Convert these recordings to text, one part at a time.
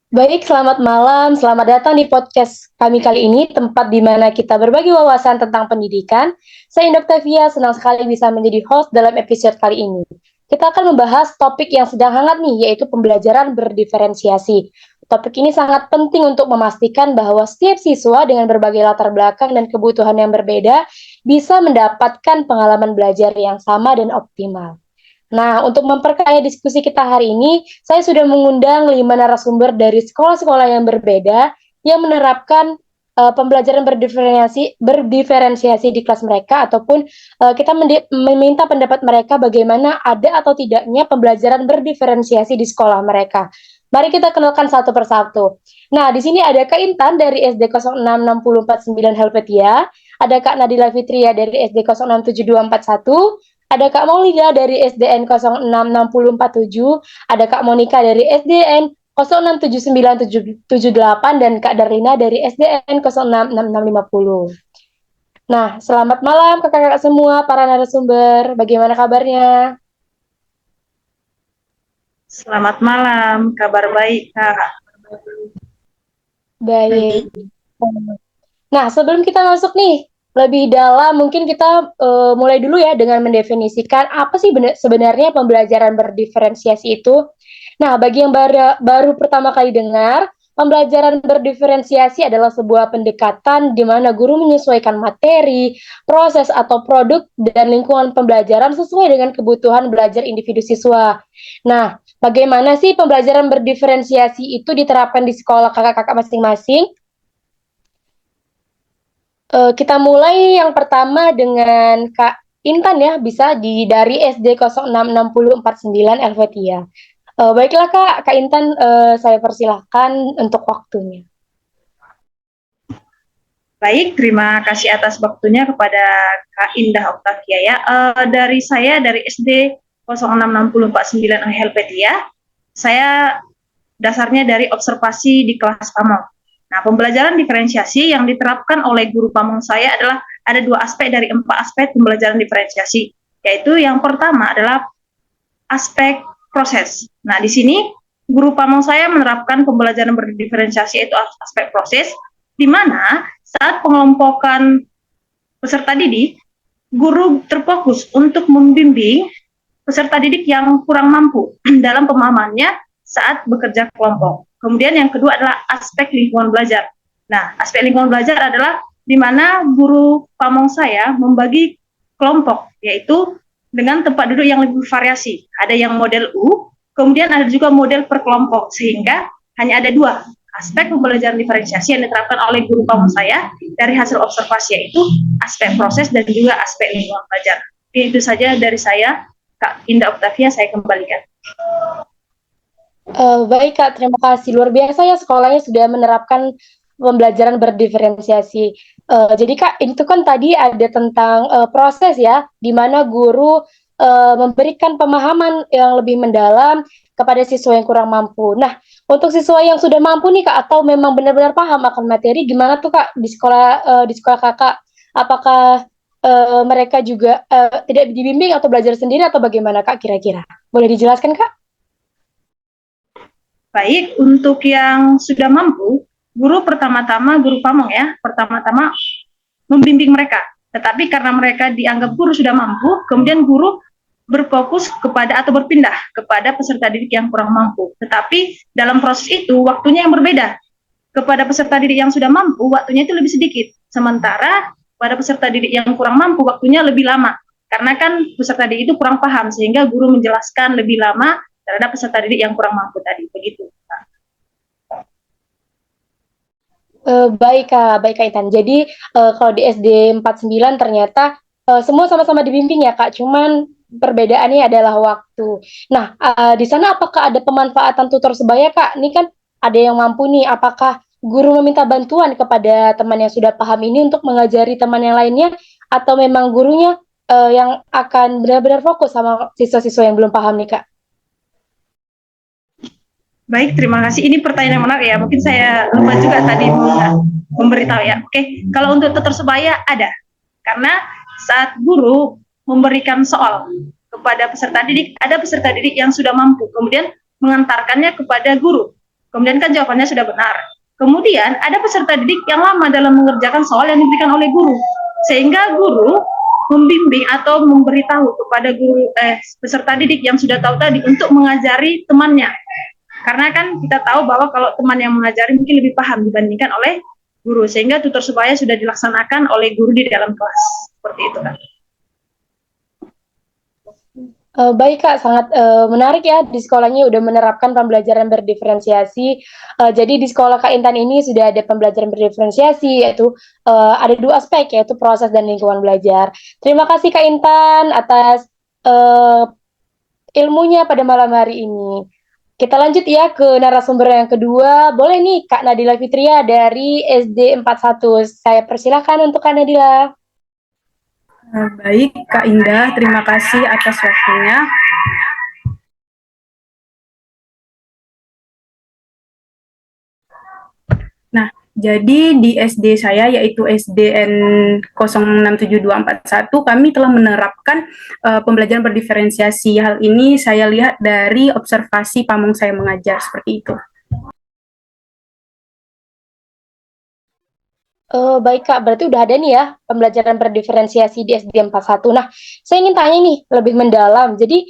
Baik, selamat malam. Selamat datang di podcast kami kali ini, tempat di mana kita berbagi wawasan tentang pendidikan. Saya Indoctavia, senang sekali bisa menjadi host dalam episode kali ini. Kita akan membahas topik yang sedang hangat nih, yaitu pembelajaran berdiferensiasi. Topik ini sangat penting untuk memastikan bahwa setiap siswa dengan berbagai latar belakang dan kebutuhan yang berbeda bisa mendapatkan pengalaman belajar yang sama dan optimal. Nah, untuk memperkaya diskusi kita hari ini, saya sudah mengundang 5 narasumber dari sekolah-sekolah yang berbeda yang menerapkan pembelajaran berdiferensiasi di kelas mereka ataupun kita meminta pendapat mereka bagaimana ada atau tidaknya pembelajaran berdiferensiasi di sekolah mereka. Mari kita kenalkan satu persatu. Nah, di sini ada Kak Intan dari SD 066049 Helvetia, ada Kak Nadila Fitria dari SD 067241, ada Kak Maulida dari SDN 066047, ada Kak Monika dari SDN 067978, dan Kak Darlina dari SDN 066650. Nah, selamat malam kakak-kakak semua, para narasumber. Bagaimana kabarnya? Selamat malam, kabar baik Kak. Baik. Baik. Nah, sebelum kita masuk nih lebih dalam, mungkin kita mulai dulu ya dengan mendefinisikan apa sih sebenarnya pembelajaran berdiferensiasi itu. Nah, bagi yang baru pertama kali dengar, pembelajaran berdiferensiasi adalah sebuah pendekatan di mana guru menyesuaikan materi, proses atau produk dan lingkungan pembelajaran sesuai dengan kebutuhan belajar individu siswa. Nah, bagaimana sih pembelajaran berdiferensiasi itu diterapkan di sekolah kakak-kakak masing-masing? Kita mulai yang pertama dengan Kak Intan ya, bisa dari SD 066049 Helvetia. Baiklah Kak Intan, saya persilahkan untuk waktunya. Baik, terima kasih atas waktunya kepada Kak Indah Octavia ya. Dari saya dari SD 066049 Helvetia, saya dasarnya dari observasi di kelas Pamong. Nah, pembelajaran diferensiasi yang diterapkan oleh guru Pamong saya adalah ada 2 aspek dari 4 aspek pembelajaran diferensiasi, yaitu yang pertama adalah aspek proses. Nah, di sini guru Pamong saya menerapkan pembelajaran berdiferensiasi yaitu aspek proses, di mana saat pengelompokan peserta didik, guru terfokus untuk membimbing peserta didik yang kurang mampu dalam pemahamannya saat bekerja kelompok. Kemudian yang kedua adalah aspek lingkungan belajar. Nah, aspek lingkungan belajar adalah di mana guru Pamong saya membagi kelompok, yaitu dengan tempat duduk yang lebih variasi. Ada yang model U, kemudian ada juga model per kelompok, sehingga hanya ada 2 aspek pembelajaran diferensiasi yang diterapkan oleh guru Pamong saya dari hasil observasi, yaitu aspek proses dan juga aspek lingkungan belajar. Itu saja dari saya, Kak Indah Octavia, saya kembalikan. Baik Kak, terima kasih. Luar biasa ya sekolahnya sudah menerapkan pembelajaran berdiferensiasi. Jadi Kak, itu kan tadi ada tentang proses ya, di mana guru memberikan pemahaman yang lebih mendalam kepada siswa yang kurang mampu. Nah, untuk siswa yang sudah mampu nih Kak, atau memang benar-benar paham akan materi, gimana tuh Kak di sekolah Kakak? Apakah mereka juga tidak dibimbing atau belajar sendiri atau bagaimana Kak kira-kira? Boleh dijelaskan Kak? Baik, untuk yang sudah mampu, guru pertama-tama, guru Pamong ya, pertama-tama membimbing mereka. Tetapi karena mereka dianggap guru sudah mampu, kemudian guru berfokus kepada atau berpindah kepada peserta didik yang kurang mampu. Tetapi dalam proses itu waktunya yang berbeda. Kepada peserta didik yang sudah mampu, waktunya itu lebih sedikit. Sementara pada peserta didik yang kurang mampu, waktunya lebih lama. Karena kan peserta didik itu kurang paham, sehingga guru menjelaskan lebih lama terhadap peserta didik yang kurang mampu tadi. Begitu. Baik Kak Intan. Jadi kalau di SD 49 ternyata semua sama-sama dibimbing ya Kak, cuman perbedaannya adalah waktu. Nah, di sana apakah ada pemanfaatan tutor sebaya Kak? Ini kan ada yang mampu nih, apakah guru meminta bantuan kepada teman yang sudah paham ini untuk mengajari teman yang lainnya, atau memang gurunya yang akan benar-benar fokus sama siswa-siswa yang belum paham nih Kak? Baik, terima kasih. Ini pertanyaan yang menarik ya. Mungkin saya lupa juga tadi memberitahu ya. Oke, kalau untuk tutor sebaya ada. Karena saat guru memberikan soal kepada peserta didik, ada peserta didik yang sudah mampu, kemudian mengantarkannya kepada guru. Kemudian kan jawabannya sudah benar. Kemudian ada peserta didik yang lama dalam mengerjakan soal yang diberikan oleh guru, sehingga guru membimbing atau memberitahu kepada peserta didik yang sudah tahu tadi untuk mengajari temannya. Karena kan kita tahu bahwa kalau teman yang mengajari mungkin lebih paham dibandingkan oleh guru, sehingga tutor sebaya sudah dilaksanakan oleh guru di dalam kelas. Seperti itu kan. Baik Kak, sangat menarik ya, di sekolahnya udah menerapkan pembelajaran berdiferensiasi. Jadi di sekolah Kak Intan ini sudah ada pembelajaran berdiferensiasi, yaitu ada dua aspek, yaitu proses dan lingkungan belajar. Terima kasih Kak Intan atas ilmunya pada malam hari ini. Kita lanjut ya ke narasumber yang kedua. Boleh nih Kak Nadila Fitria dari SD 41. Saya persilahkan untuk Kak Nadila. Baik, Kak Indah, terima kasih atas waktunya. Nah, jadi di SD saya, yaitu SDN 067241, kami telah menerapkan pembelajaran berdiferensiasi. Hal ini saya lihat dari observasi pamong saya mengajar, seperti itu. Baik Kak, berarti udah ada nih ya pembelajaran berdiferensiasi di SD 41. Nah, saya ingin tanya nih lebih mendalam. Jadi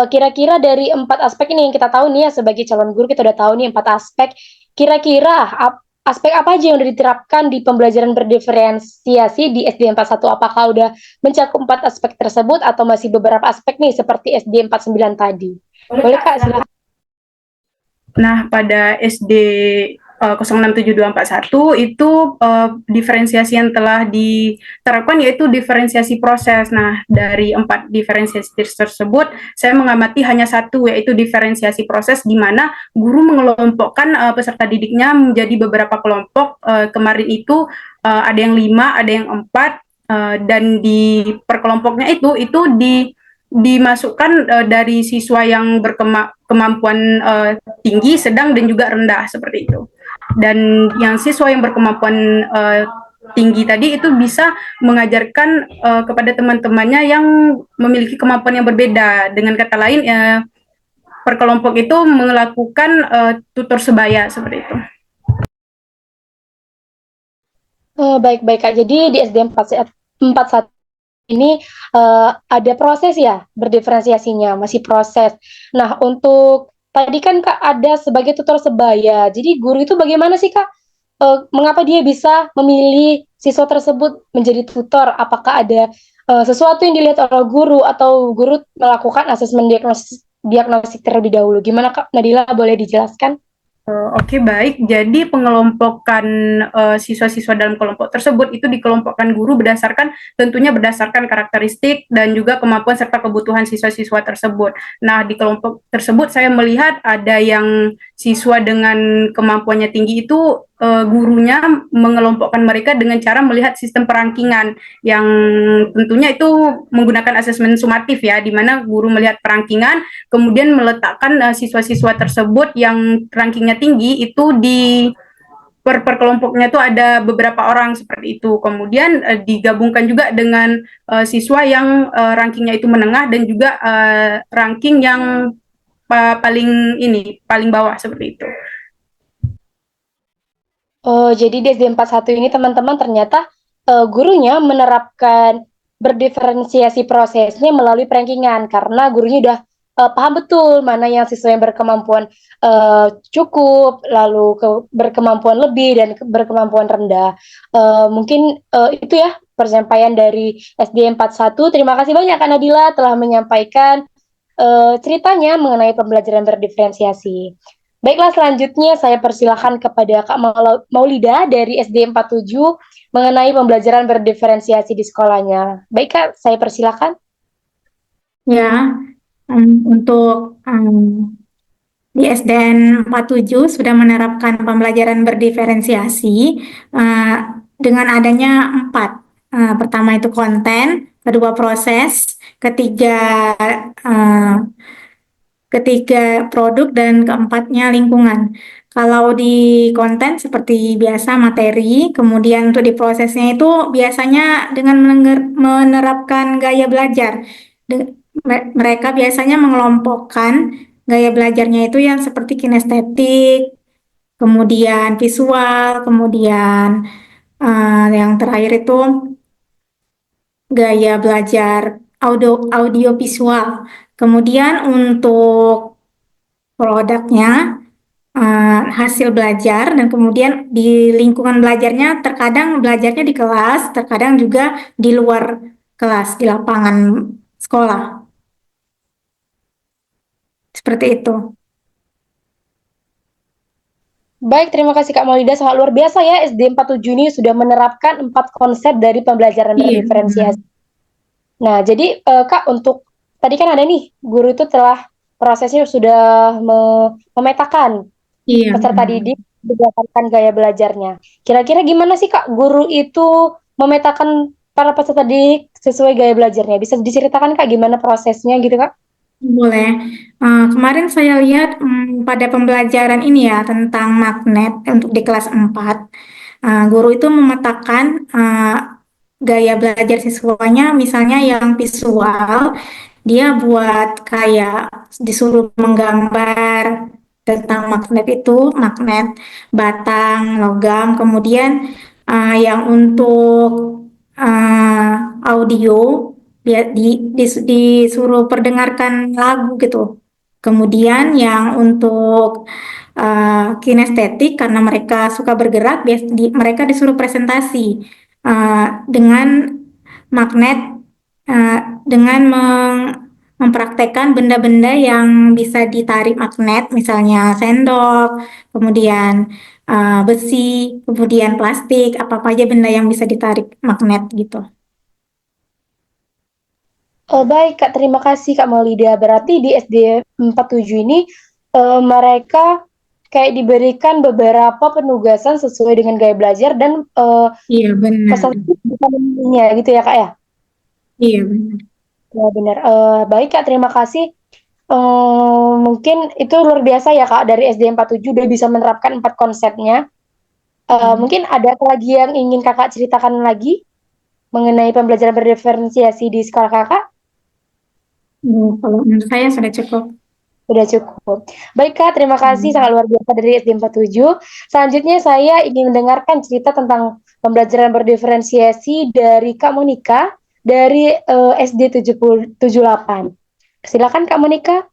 kira-kira dari 4 aspek ini yang kita tahu nih ya, sebagai calon guru kita udah tahu nih 4 aspek. Kira-kira aspek apa aja yang udah diterapkan di pembelajaran berdiferensiasi di SD 41? Apakah udah mencakup 4 aspek tersebut atau masih beberapa aspek nih seperti SD 49 tadi? Boleh Kak, silakan. Nah, pada SD 067241 itu diferensiasi yang telah diterapkan yaitu diferensiasi proses. Nah, dari 4 diferensiasi tersebut, saya mengamati hanya satu, yaitu diferensiasi proses, di mana guru mengelompokkan peserta didiknya menjadi beberapa kelompok. Kemarin itu ada yang 5, ada yang 4, dan di perkelompoknya itu dimasukkan dari siswa yang berkemampuan tinggi, sedang, dan juga rendah, seperti itu. Dan yang siswa yang berkemampuan tinggi tadi itu bisa mengajarkan kepada teman-temannya yang memiliki kemampuan yang berbeda. Dengan kata lain, per kelompok itu melakukan tutor sebaya, seperti itu. Baik-baik Kak, jadi di SD 41 ini ada proses ya berdiferensiasinya, masih proses. Nah, untuk tadi kan Kak ada sebagai tutor sebaya, jadi guru itu bagaimana sih Kak? Mengapa dia bisa memilih siswa tersebut menjadi tutor? Apakah ada sesuatu yang dilihat oleh guru atau guru melakukan asesmen diagnostik terlebih dahulu? Gimana Kak Nadila, boleh dijelaskan? Oke, baik. Jadi pengelompokan siswa-siswa dalam kelompok tersebut itu dikelompokkan guru tentunya berdasarkan karakteristik dan juga kemampuan serta kebutuhan siswa-siswa tersebut. Nah, di kelompok tersebut saya melihat ada yang siswa dengan kemampuannya tinggi itu gurunya mengelompokkan mereka dengan cara melihat sistem perankingan yang tentunya itu menggunakan asesmen sumatif ya, di mana guru melihat perankingan, kemudian meletakkan siswa-siswa tersebut yang rankingnya tinggi itu di per kelompoknya itu ada beberapa orang, seperti itu. Kemudian digabungkan juga dengan siswa yang rankingnya itu menengah dan juga ranking yang paling bawah, seperti itu. Oh, jadi di SD 41 ini teman-teman ternyata gurunya menerapkan berdiferensiasi prosesnya melalui perankingan karena gurunya udah paham betul mana yang siswa yang berkemampuan cukup, lalu berkemampuan lebih dan berkemampuan rendah. Mungkin itu ya penyampaian dari SD 41. Terima kasih banyak Kak Nadila telah menyampaikan ceritanya mengenai pembelajaran berdiferensiasi. Baiklah, selanjutnya saya persilahkan kepada Kak Maulida dari SD 47 mengenai pembelajaran berdiferensiasi di sekolahnya. Baik Kak, saya persilahkan. Ya, untuk di SDN 47 sudah menerapkan pembelajaran berdiferensiasi dengan adanya 4. Pertama itu konten, kedua proses, ketiga produk, dan keempatnya lingkungan. Kalau di konten seperti biasa materi, kemudian untuk di prosesnya itu biasanya dengan menerapkan gaya belajar. Mereka biasanya mengelompokkan gaya belajarnya itu yang seperti kinestetik, kemudian visual, kemudian yang terakhir itu gaya belajar audio visual. Kemudian untuk produknya hasil belajar, dan kemudian di lingkungan belajarnya terkadang belajarnya di kelas, terkadang juga di luar kelas, di lapangan sekolah. Seperti itu. Baik, terima kasih Kak Maulida. Sangat luar biasa ya, SD 47 ini sudah menerapkan 4 konsep dari pembelajaran Iya, berdiferensiasi. Nah, jadi Kak, untuk tadi kan ada nih, guru itu telah prosesnya sudah memetakan iya. peserta didik berdasarkan gaya belajarnya. Kira-kira gimana sih Kak, guru itu memetakan para peserta didik sesuai gaya belajarnya? Bisa diceritakan Kak gimana prosesnya gitu Kak? Boleh. Kemarin saya lihat pada pembelajaran ini ya tentang magnet untuk di kelas 4, guru itu memetakan gaya belajar siswanya, misalnya yang visual, dia buat kayak disuruh menggambar tentang magnet itu, magnet, batang, logam, kemudian yang untuk audio disuruh perdengarkan lagu gitu. Kemudian yang untuk kinestetik, karena mereka suka bergerak, mereka disuruh presentasi dengan magnet, dengan mempraktekkan benda-benda yang bisa ditarik magnet, misalnya sendok, kemudian besi, kemudian plastik, apa aja benda yang bisa ditarik magnet gitu. Oh, baik Kak, terima kasih Kak Maulida. Berarti di SD 47 ini mereka kayak diberikan beberapa penugasan sesuai dengan gaya belajar dan Iya benar. peserta bisa memilihnya gitu ya Kak ya? Iya benar. Ya benar. Baik Kak, terima kasih. Mungkin itu luar biasa ya Kak, dari SD 47 udah bisa menerapkan 4 konsepnya. Mungkin ada lagi yang ingin Kakak ceritakan lagi mengenai pembelajaran berdiferensiasi di sekolah Kakak? Kalau menurut saya sudah cukup. Sudah cukup. Baik Kak, terima kasih sangat luar biasa dari SD 47. Selanjutnya saya ingin mendengarkan cerita tentang pembelajaran berdiferensiasi dari Kak Monika dari SD 78. Silakan Kak Monika.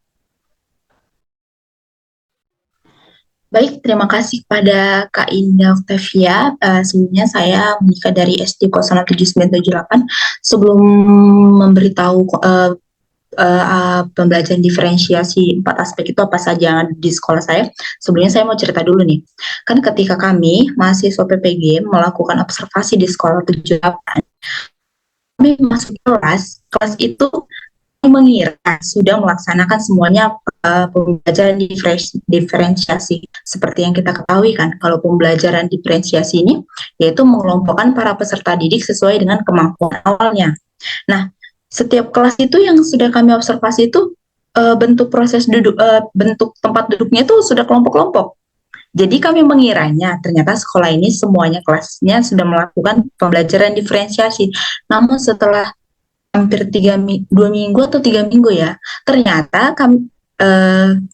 Baik, terima kasih kepada Kak Indah Octavia. Sebelumnya saya Monika dari SD 06978. Sebelum memberitahu pembelajaran diferensiasi 4 aspek itu apa saja yang ada di sekolah saya, sebelumnya saya mau cerita dulu nih. Kan ketika kami mahasiswa PPG melakukan observasi di sekolah 78, kami masuk kelas itu mengira sudah melaksanakan semuanya pembelajaran diferensiasi. Seperti yang kita ketahui kan, kalau pembelajaran diferensiasi ini yaitu mengelompokkan para peserta didik sesuai dengan kemampuan awalnya. Nah, setiap kelas itu yang sudah kami observasi itu bentuk proses duduk, bentuk tempat duduknya itu sudah kelompok-kelompok. Jadi kami mengiranya ternyata sekolah ini semuanya kelasnya sudah melakukan pembelajaran diferensiasi. Namun setelah hampir 2 minggu atau 3 minggu ya, ternyata kami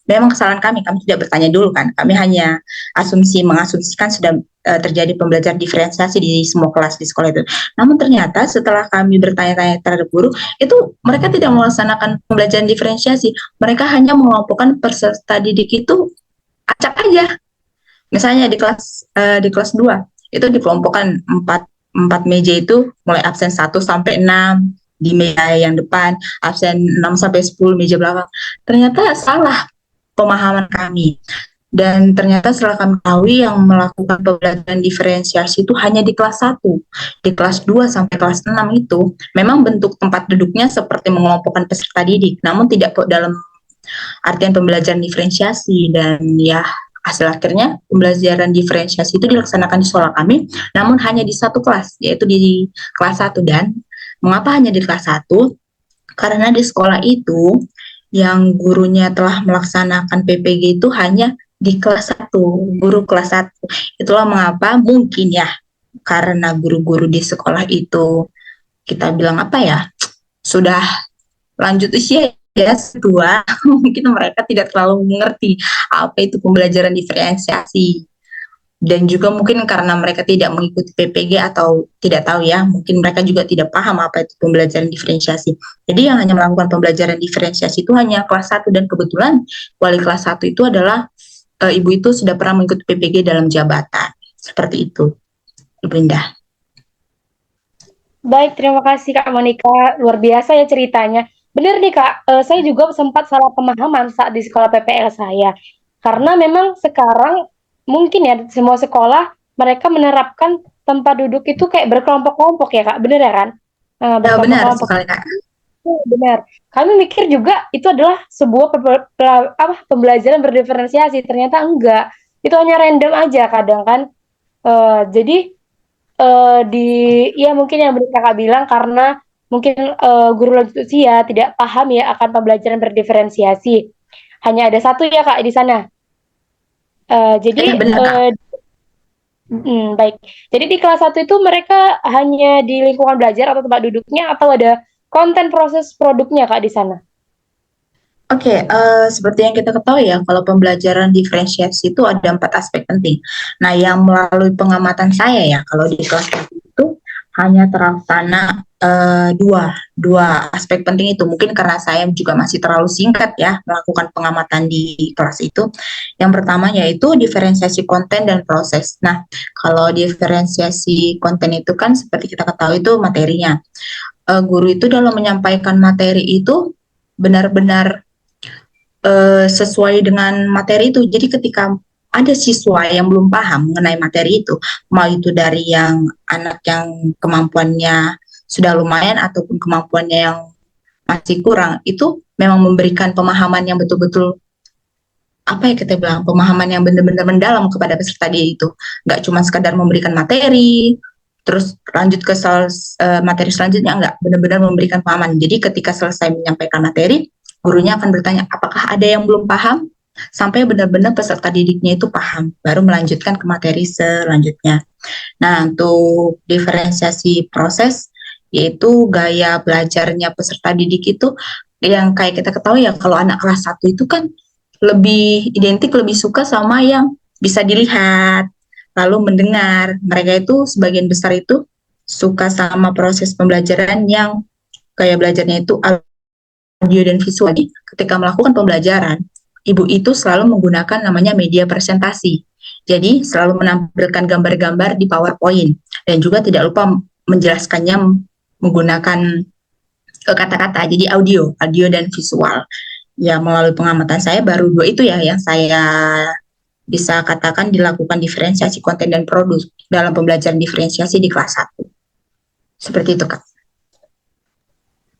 memang kesalahan kami tidak bertanya dulu kan, kami hanya mengasumsikan sudah terjadi pembelajaran diferensiasi di semua kelas di sekolah itu. Namun ternyata setelah kami bertanya-tanya terhadap guru, itu mereka tidak melaksanakan pembelajaran diferensiasi, mereka hanya mengelompokkan peserta didik itu acak aja. Misalnya di kelas 2 itu dikelompokkan 4 meja itu mulai absen 1 sampai 6 di meja yang depan, absen 6 sampai 10 meja belakang. Ternyata salah pemahaman kami. Dan ternyata setelah kami tahu yang melakukan pembelajaran diferensiasi itu hanya di kelas 1. Di kelas 2 sampai kelas 6 itu memang bentuk tempat duduknya seperti mengelompokkan peserta didik, namun tidak dalam artian pembelajaran diferensiasi. Dan ya hasil akhirnya pembelajaran diferensiasi itu dilaksanakan di sekolah kami, namun hanya di satu kelas, yaitu di kelas 1. Dan mengapa hanya di kelas 1? Karena di sekolah itu yang gurunya telah melaksanakan PPG itu hanya di kelas 1, guru kelas 1. Itulah mengapa mungkin ya, karena guru-guru di sekolah itu kita bilang apa ya, sudah lanjut usia ya, tua, mungkin mereka tidak terlalu mengerti apa itu pembelajaran diferensiasi. Dan juga mungkin karena mereka tidak mengikuti PPG atau tidak tahu ya, mungkin mereka juga tidak paham apa itu pembelajaran diferensiasi. Jadi yang hanya melakukan pembelajaran diferensiasi itu hanya kelas 1, dan kebetulan wali kelas 1 itu adalah ibu itu sudah pernah mengikuti PPG dalam jabatan. Seperti itu, Ibu Indah. Baik, terima kasih Kak Monica. Luar biasa ya ceritanya. Benar nih Kak, saya juga sempat salah pemahaman saat di sekolah PPL saya. Karena memang sekarang mungkin ya semua sekolah mereka menerapkan tempat duduk itu kayak berkelompok-kelompok ya Kak, benar ya kan? Benar Berkelompok-kelompok. sekali, Kak. Benar. Kami mikir juga itu adalah sebuah pembelajaran berdiferensiasi. Ternyata enggak. Itu hanya random aja kadang kan. Jadi ya mungkin yang Kakak bilang karena mungkin guru lanjut usia tidak paham ya akan pembelajaran berdiferensiasi. Hanya ada satu ya Kak di sana. Jadi benar, Kak. baik. Jadi di kelas 1 itu mereka hanya di lingkungan belajar atau tempat duduknya atau ada konten proses produknya Kak di sana? Oke, seperti yang kita ketahui ya, kalau pembelajaran diferensiasi itu ada 4 aspek penting. Nah, yang melalui pengamatan saya ya, kalau di kelas 1 itu hanya terlaksana dua aspek penting itu. Mungkin karena saya juga masih terlalu singkat ya melakukan pengamatan di kelas itu. Yang pertama yaitu diferensiasi konten dan proses. Nah, kalau diferensiasi konten itu kan seperti kita ketahui itu materinya. Guru itu dalam menyampaikan materi itu benar-benar sesuai dengan materi itu. Jadi ketika ada siswa yang belum paham mengenai materi itu, mau itu dari yang anak yang kemampuannya sudah lumayan ataupun kemampuannya yang masih kurang, itu memang memberikan pemahaman yang betul-betul apa ya kita bilang, pemahaman yang benar-benar mendalam kepada peserta didik itu. Nggak cuma sekadar memberikan materi, terus lanjut ke materi selanjutnya, enggak, benar-benar memberikan pemahaman. Jadi ketika selesai menyampaikan materi, gurunya akan bertanya, apakah ada yang belum paham? Sampai benar-benar peserta didiknya itu paham, baru melanjutkan ke materi selanjutnya. Nah, untuk diferensiasi proses, yaitu gaya belajarnya peserta didik itu, yang kayak kita ketahui ya, kalau anak kelas 1 itu kan lebih identik, lebih suka sama yang bisa dilihat, lalu mendengar. Mereka itu sebagian besar itu suka sama proses pembelajaran yang kayak belajarnya itu audio dan visual. Jadi, ketika melakukan pembelajaran, ibu itu selalu menggunakan namanya media presentasi. Jadi selalu menampilkan gambar-gambar di PowerPoint dan juga tidak lupa menjelaskannya menggunakan kata-kata. Jadi audio dan visual. Ya, melalui pengamatan saya baru 2 itu ya yang saya bisa katakan dilakukan diferensiasi konten dan produk dalam pembelajaran diferensiasi di kelas 1. Seperti itu, Kak.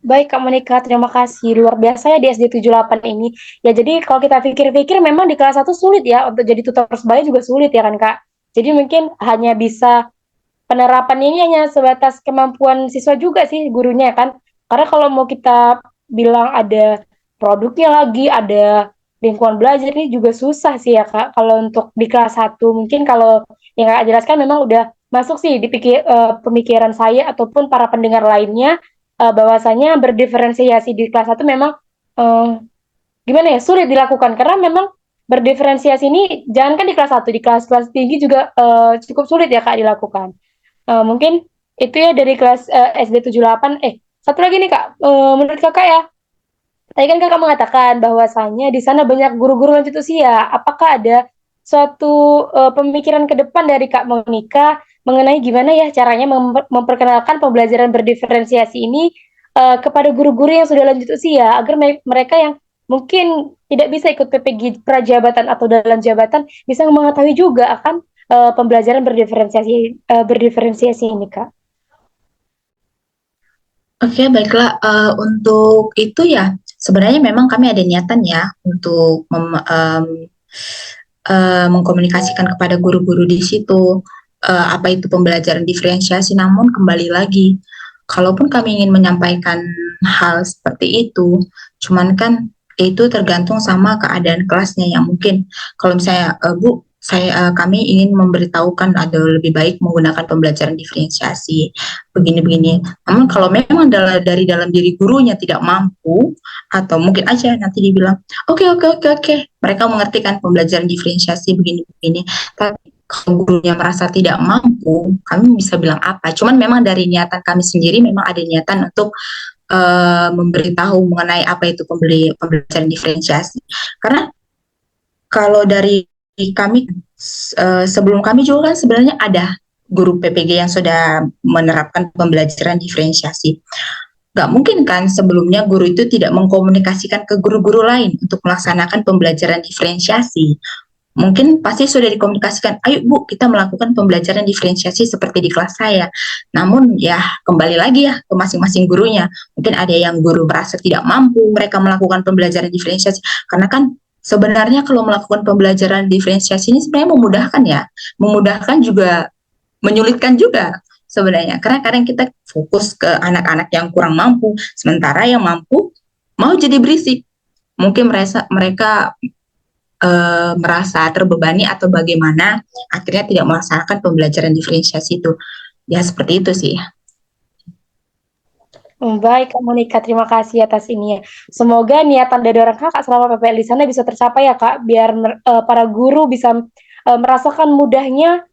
Baik Kak Monica, terima kasih. Luar biasa ya di SD 78 ini. Ya jadi kalau kita pikir-pikir memang di kelas 1 sulit ya, untuk jadi tutor sebaya juga sulit ya kan Kak. Jadi mungkin hanya bisa penerapan ini hanya sebatas kemampuan siswa juga sih gurunya kan. Karena kalau mau kita bilang ada produknya lagi, ada lingkungan belajar ini juga susah sih ya Kak. Kalau untuk di kelas 1 mungkin kalau yang Kak jelaskan memang udah masuk sih di pemikiran saya ataupun para pendengar lainnya, bahwasanya berdiferensiasi di kelas 1 memang gimana ya, sulit dilakukan karena memang berdiferensiasi ini jangan kan di kelas 1, di kelas-kelas tinggi juga cukup sulit ya Kak dilakukan. Mungkin itu ya dari kelas SD 78. Satu lagi nih Kak, menurut Kakak ya, tadi kan Kakak mengatakan bahwasanya di sana banyak guru-guru lanjut usia. Apakah ada suatu pemikiran ke depan dari Kak Monica mengenai gimana ya caranya memperkenalkan pembelajaran berdiferensiasi ini kepada guru-guru yang sudah lanjut usia agar mereka yang mungkin tidak bisa ikut PPG prajabatan atau dalam jabatan bisa mengetahui juga akan pembelajaran berdiferensiasi ini Kak. Oke, baiklah. Untuk itu ya, sebenarnya memang kami ada niatan ya untuk mengkomunikasikan kepada guru-guru di situ apa itu pembelajaran diferensiasi. Namun kembali lagi, kalaupun kami ingin menyampaikan hal seperti itu, cuman kan itu tergantung sama keadaan kelasnya yang mungkin kalau misalnya Bu, kami ingin memberitahukan ada lebih baik menggunakan pembelajaran diferensiasi begini-begini. Namun kalau memang dari dalam diri gurunya tidak mampu, atau mungkin aja nanti dibilang oke, mereka mengerti kan pembelajaran diferensiasi begini-begini. Tapi kalau gurunya merasa tidak mampu, kami bisa bilang apa. Cuman memang dari niatan kami sendiri memang ada niatan untuk memberitahu mengenai apa itu pembelajaran diferensiasi. Karena kalau dari kami sebelum kami juga kan sebenarnya ada guru PPG yang sudah menerapkan pembelajaran diferensiasi. Gak mungkin kan sebelumnya guru itu tidak mengkomunikasikan ke guru-guru lain untuk melaksanakan pembelajaran diferensiasi. Mungkin pasti sudah dikomunikasikan, ayo Bu, kita melakukan pembelajaran diferensiasi seperti di kelas saya. Namun ya kembali lagi ya ke masing-masing gurunya. Mungkin ada yang guru merasa tidak mampu mereka melakukan pembelajaran diferensiasi. Karena kan sebenarnya kalau melakukan pembelajaran diferensiasi ini sebenarnya memudahkan ya. Memudahkan juga, menyulitkan juga sebenarnya. Karena kadang kita fokus ke anak-anak yang kurang mampu, sementara yang mampu mau jadi berisik. Mungkin mereka merasa terbebani atau bagaimana, akhirnya tidak melaksanakan pembelajaran diferensiasi itu. Ya seperti itu sih. Baik, Kak Monika, terima kasih atas ini ya. Semoga niatan dari orang kakak selama PPL di sana bisa tercapai ya Kak, biar para guru bisa merasakan mudahnya,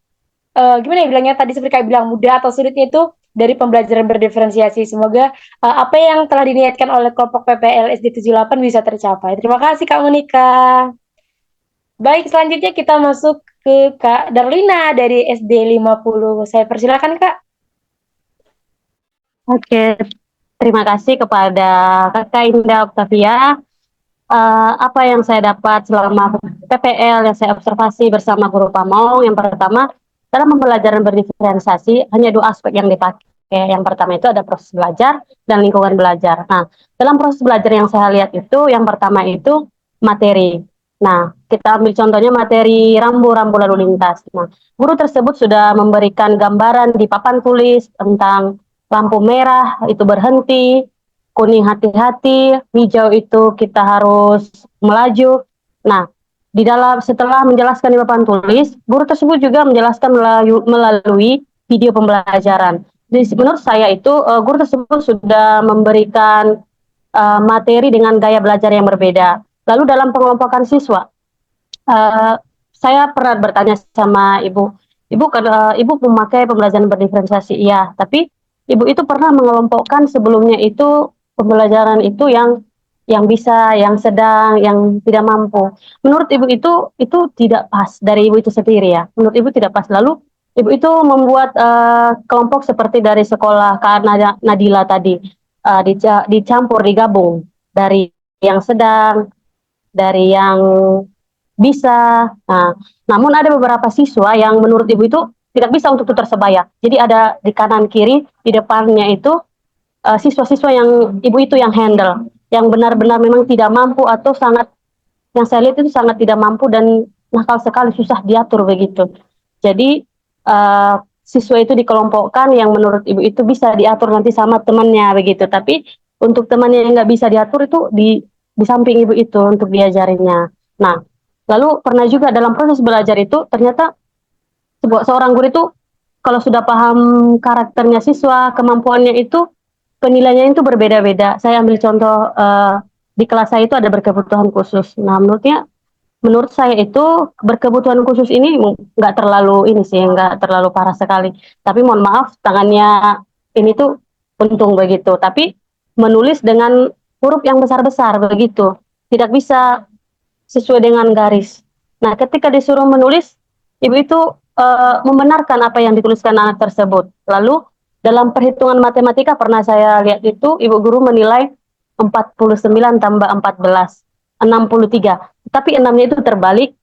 gimana ya bilangnya tadi seperti Kak bilang, mudah atau sulitnya itu dari pembelajaran berdiferensiasi. Semoga apa yang telah diniatkan oleh kelompok PPL SD 78 bisa tercapai. Terima kasih Kak Monika. Baik, selanjutnya kita masuk ke Kak Darlina dari SD 50. Saya persilakan Kak. Oke, terima kasih kepada Kakak Indah Octavia. Apa yang saya dapat selama PPL yang saya observasi bersama guru Pamong, yang pertama, dalam pembelajaran berdiferensiasi, hanya dua aspek yang dipakai. Yang pertama itu ada proses belajar dan lingkungan belajar. Nah, dalam proses belajar yang saya lihat itu, yang pertama itu materi. Nah, kita ambil contohnya materi rambu-rambu lalu lintas. Nah, guru tersebut sudah memberikan gambaran di papan tulis tentang lampu merah itu berhenti, kuning hati-hati, hijau itu kita harus melaju. Nah, di dalam setelah menjelaskan di papan tulis, guru tersebut juga menjelaskan melalui video pembelajaran. Jadi menurut saya itu guru tersebut sudah memberikan materi dengan gaya belajar yang berbeda. Lalu dalam pengelompokan siswa, saya pernah bertanya sama ibu, ibu memakai pembelajaran berdiferensiasi, iya, tapi ibu itu pernah mengelompokkan sebelumnya itu pembelajaran itu yang bisa, yang sedang, yang tidak mampu. Menurut ibu itu tidak pas dari ibu itu sendiri ya. Menurut ibu tidak pas. Lalu ibu itu membuat kelompok seperti dari sekolah Kak Nadila tadi, dicampur, digabung dari yang sedang, dari yang bisa. Nah, namun ada beberapa siswa yang menurut ibu itu tidak bisa untuk tutur sebaya. Jadi ada di kanan kiri, di depannya itu siswa-siswa yang ibu itu yang handle, yang benar-benar memang tidak mampu atau sangat, yang saya lihat itu sangat tidak mampu dan nakal sekali, susah diatur begitu. Jadi siswa itu dikelompokkan yang menurut ibu itu bisa diatur nanti sama temannya begitu. Tapi untuk temannya yang nggak bisa diatur itu di samping ibu itu untuk diajarinya. Nah, lalu pernah juga dalam proses belajar itu ternyata seorang guru itu kalau sudah paham karakternya siswa, kemampuannya itu penilaiannya itu berbeda-beda. Saya ambil contoh di kelas saya itu ada berkebutuhan khusus. Nah, menurut saya itu berkebutuhan khusus ini nggak terlalu ini sih, nggak terlalu parah sekali. Tapi mohon maaf, tangannya ini tuh untung begitu. Tapi menulis dengan huruf yang besar-besar begitu, tidak bisa sesuai dengan garis. Nah, ketika disuruh menulis, ibu itu membenarkan apa yang dituliskan anak tersebut. Lalu dalam perhitungan matematika pernah saya lihat itu ibu guru menilai 49 tambah 14, 63. Tapi 6-nya itu terbalik,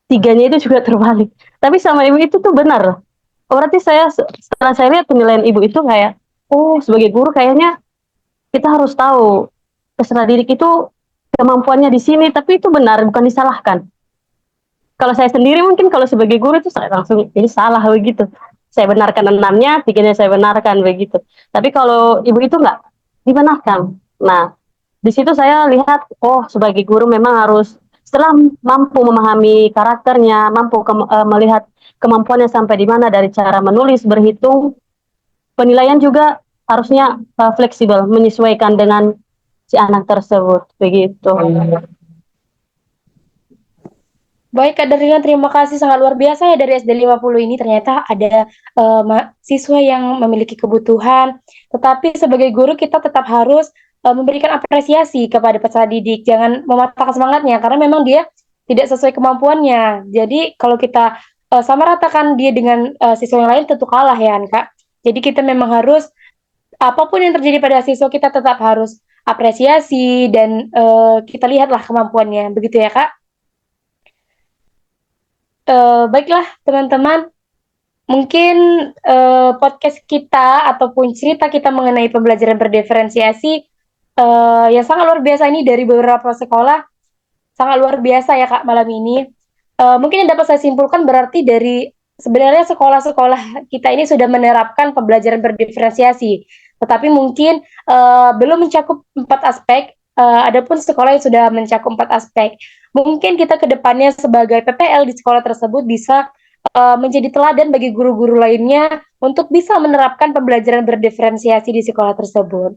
3-nya itu juga terbalik. Tapi sama ibu itu tuh benar. Berarti setelah saya lihat penilaian ibu itu kayak, oh sebagai guru kayaknya kita harus tahu peserta didik itu kemampuannya di sini, tapi itu benar, bukan disalahkan. Kalau saya sendiri mungkin kalau sebagai guru itu saya langsung ini salah begitu. Saya benarkan 6-nya, 3-nya saya benarkan begitu. Tapi kalau ibu itu enggak dibenarkan. Nah, di situ saya lihat, oh sebagai guru memang harus setelah mampu memahami karakternya, mampu melihat kemampuannya sampai di mana dari cara menulis, berhitung, penilaian juga harusnya fleksibel, menyesuaikan dengan si anak tersebut begitu. Baik Kak Darlina, terima kasih sangat luar biasa ya dari SD 50 ini ternyata ada siswa yang memiliki kebutuhan, tetapi sebagai guru kita tetap harus memberikan apresiasi kepada peserta didik, jangan mematahkan semangatnya karena memang dia tidak sesuai kemampuannya. Jadi kalau kita sama ratakan dia dengan siswa yang lain tentu kalah ya Kak. Jadi kita memang harus apapun yang terjadi pada siswa kita tetap harus apresiasi dan kita lihatlah kemampuannya, begitu ya Kak. Baiklah teman-teman, mungkin podcast kita ataupun cerita kita mengenai pembelajaran berdiferensiasi yang sangat luar biasa ini dari beberapa sekolah, sangat luar biasa ya Kak malam ini. Mungkin yang dapat saya simpulkan berarti dari sebenarnya sekolah-sekolah kita ini sudah menerapkan pembelajaran berdiferensiasi, tetapi mungkin belum mencakup 4 aspek. Adapun sekolah yang sudah mencakup 4 aspek, mungkin kita ke depannya sebagai PPL di sekolah tersebut bisa menjadi teladan bagi guru-guru lainnya untuk bisa menerapkan pembelajaran berdiferensiasi di sekolah tersebut.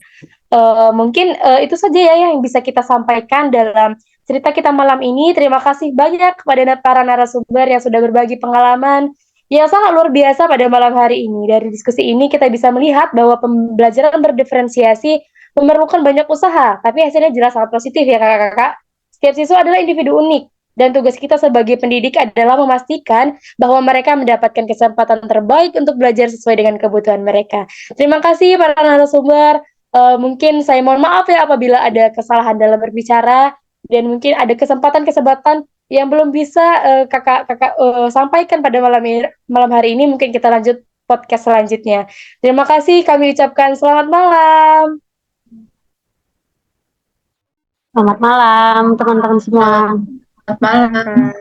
Mungkin itu saja ya yang bisa kita sampaikan dalam cerita kita malam ini. Terima kasih banyak kepada para narasumber yang sudah berbagi pengalaman yang sangat luar biasa pada malam hari ini. Dari diskusi ini kita bisa melihat bahwa pembelajaran berdiferensiasi memerlukan banyak usaha, tapi hasilnya jelas sangat positif ya kakak-kakak. Setiap siswa adalah individu unik, dan tugas kita sebagai pendidik adalah memastikan bahwa mereka mendapatkan kesempatan terbaik untuk belajar sesuai dengan kebutuhan mereka. Terima kasih para narasumber. Mungkin saya mohon maaf ya apabila ada kesalahan dalam berbicara, dan mungkin ada kesempatan-kesempatan yang belum bisa kakak-kakak sampaikan pada malam hari ini. Mungkin kita lanjut podcast selanjutnya. Terima kasih, kami ucapkan selamat malam. Selamat malam teman-teman semua. Selamat malam.